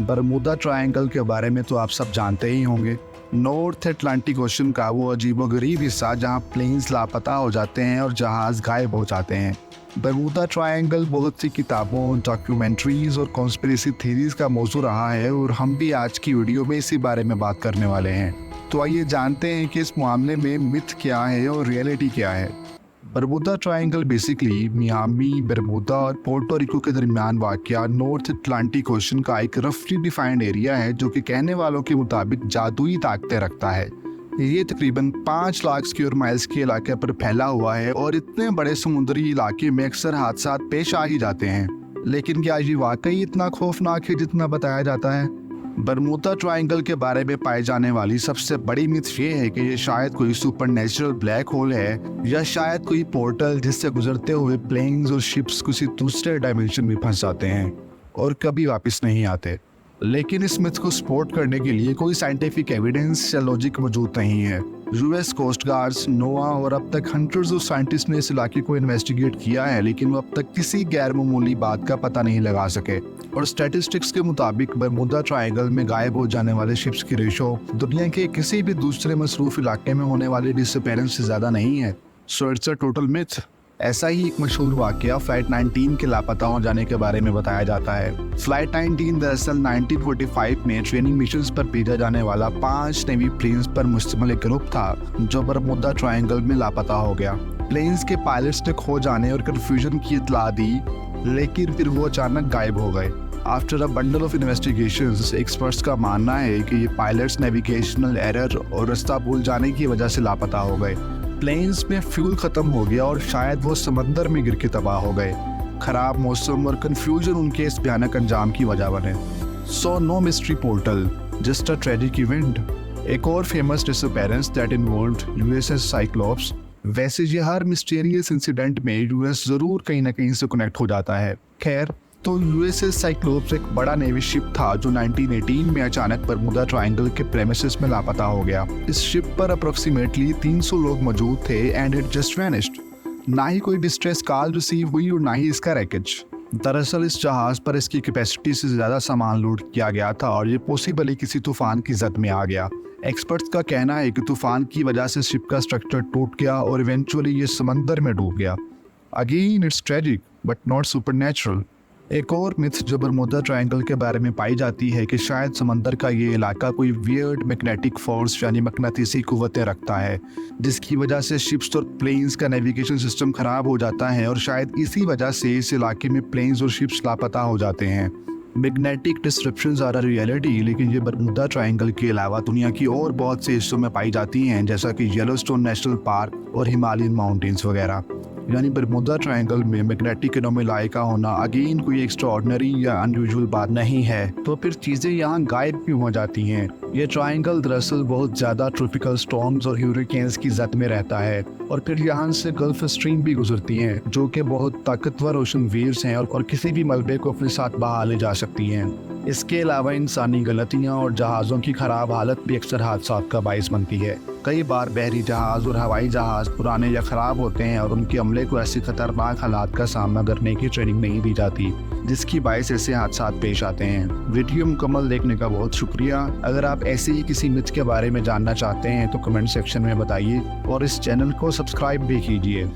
Bermuda triangle के बारे में तो आप सब जानते ही होंगे। नॉर्थ अटलांटिक ओशन का वो अजीबोगरीब हिस्सा जहां प्लेन्स लापता हो जाते हैं और जहाज गायब हो जाते हैं। बरमूदा ट्रायंगल बहुत सी किताबों, डॉक्यूमेंट्रीज और कॉन्स्पिरेसी थीरीज का मौजू रहा है और हम भी आज की वीडियो में इसी बारे में बात करने वाले हैं। तो आइए जानते हैं कि इस मामले में मिथ क्या है और रियलिटी क्या है। Bermuda triangle basically Miami, Bermuda और पोर्टो रिको के दरमियान वाक़या नॉर्थ अटलांटिक ओशन का एक रफली डिफाइंड एरिया है जो कि कहने वालों के मुताबिक जादुई ताकतें रखता है। ये तकरीबन 5 लाख स्क्वायर माइल्स के इलाके पर फैला हुआ है और इतने बड़े समुद्री इलाके में अक्सर हादसा पेश आ ही जाते हैं। लेकिन क्या ये वाकई इतना खौफनाक है जितना बताया जाता है? बरमूदा ट्रायंगल के बारे में पाई जाने वाली सबसे बड़ी मिथ ये है कि ये शायद कोई सुपरनेचुरल ब्लैक होल है या शायद कोई पोर्टल जिससे गुजरते हुए प्लेन्स और शिप्स किसी दूसरे डायमेंशन में फंस जाते हैं और कभी वापस नहीं आते। लेकिन इस मिथ को सपोर्ट करने के लिए कोई साइंटिफिक एविडेंस या लॉजिक मौजूद नहीं है। यूएस कोस्ट गार्ड्स, नोआ और अब तक हंटर्स और साइंटिस्ट ने इस इलाके को इन्वेस्टिगेट किया है, लेकिन वो अब तक किसी गैर मामूली बात का पता नहीं लगा सके। और स्टैटिस्टिक्स के मुताबिक बरमूदा ट्रायंगल में गायब हो जाने वाले शिप्स की रेशो दुनिया के किसी भी दूसरे मसरूफ इलाके में होने वाले डिसअपीयरेंस से ज़्यादा नहीं है। So it's a total myth. ऐसा ही एक मशहूर वाकया फ्लाइट 19 के लापता हो जाने के बारे में बताया जाता है। फ्लाइट 19 दरअसल 1945 में ट्रेनिंग मिशंस पर भेजा जाने वाला 5 नेवी प्लेन्स पर मुश्तमिल एक ग्रुप था जो बरमूदा ट्रायंगल में लापता हो गया। प्लेन्स के पायलट्स ने खो जाने और कन्फ्यूजन की इत्तला दी, लेकिन फिर वो अचानक गायब हो गए। After a bundle of investigations, experts का मानना है कि ये पायलट्स नेविगेशनल एरर और रास्ता भूल जाने की वजह से लापता हो गए। प्लेन्स में फ्यूल खत्म हो गया और शायद वो समंदर में गिर के तबाह हो गए। खराब मौसम और कंफ्यूजन उनके इस भयानक अंजाम की वजह बने। So no mystery portal, just a tragic event. एक और famous disappearance that involved USS Cyclops. वैसे ये हर मिस्टीरियस इंसिडेंट में यूएस जरूर कहीं ना कहीं से कनेक्ट हो जाता है। खैर, तो यूएसएस साइक्लोप्स एक बड़ा नेवी शिप था जो 1918 में अचानक बरमूदा ट्रायंगल के प्रेमिसेस में लापता हो गया। इस शिप पर अप्रोक्सीमेटली 300 लोग मौजूद थे एंड इट जस्ट वैनिश्ड। ना ही कोई डिस्ट्रेस कॉल रिसीव हुई और ना ही इसका रैकेज। दरअसल इस जहाज पर इसकी कैपेसिटी से ज़्यादा सामान लोड किया गया था और ये पॉसिबली किसी तूफान की जद में आ गया। एक्सपर्ट्स का कहना है कि तूफान की वजह से शिप का स्ट्रक्चर टूट गया और इवेंचुअली ये समंदर में डूब गया। Again it's tragic but not supernatural. एक और मिथ जो बरमूदा ट्रायंगल के बारे में पाई जाती है कि शायद समंदर का ये इलाका कोई वियर्ड मैग्नेटिक फोर्स यानी मकनातीसी कुव्वतें रखता है, जिसकी वजह से शिप्स और प्लेन्स का नेविगेशन सिस्टम खराब हो जाता है और शायद इसी वजह से इस इलाके में प्लेन्स और शिप्स लापता हो जाते हैं। Magnetic disruptions are a reality, लेकिन ये बरमूदा ट्रायंगल के अलावा दुनिया की और बहुत से हिस्सों में पाई जाती हैं, जैसा कि येलोस्टोन नेशनल पार्क और हिमालयन माउंटेन्स वगैरह। यानी बरमूदा ट्रायंगल में मैग्नेटिक एनोमली का होना अगेन कोई एक्स्ट्राऑर्डिनरी या अनयूजुअल बात नहीं है। तो फिर चीज़ें यहाँ गायब क्यों हो जाती हैं? ये ट्रायंगल दरअसल बहुत ज़्यादा ट्रॉपिकल स्टॉर्म्स और ह्यूरिकेन्स की जद में रहता है और फिर यहाँ से गल्फ स्ट्रीम भी गुजरती हैं जो कि बहुत ताकतवर ओशन वेव्स हैं और किसी भी मलबे को अपने साथ बहा ले जा सकती हैं। इसके अलावा इंसानी गलतियाँ और जहाज़ों की ख़राब हालत भी अक्सर हादसा का बाइस बनती है। कई बार बहरी जहाज़ और हवाई जहाज़ पुराने या ख़राब होते हैं और उनके अमले को ऐसे खतरनाक हालात का सामना करने की ट्रेनिंग नहीं दी जाती, जिसकी बाइस ऐसे हादसा पेश आते हैं। वीडियो मुकम्मल देखने का बहुत शुक्रिया। अगर आप ऐसे ही किसी मिथ के बारे में जानना चाहते हैं तो कमेंट सेक्शन में बताइए और इस चैनल को सब्सक्राइब भी कीजिए।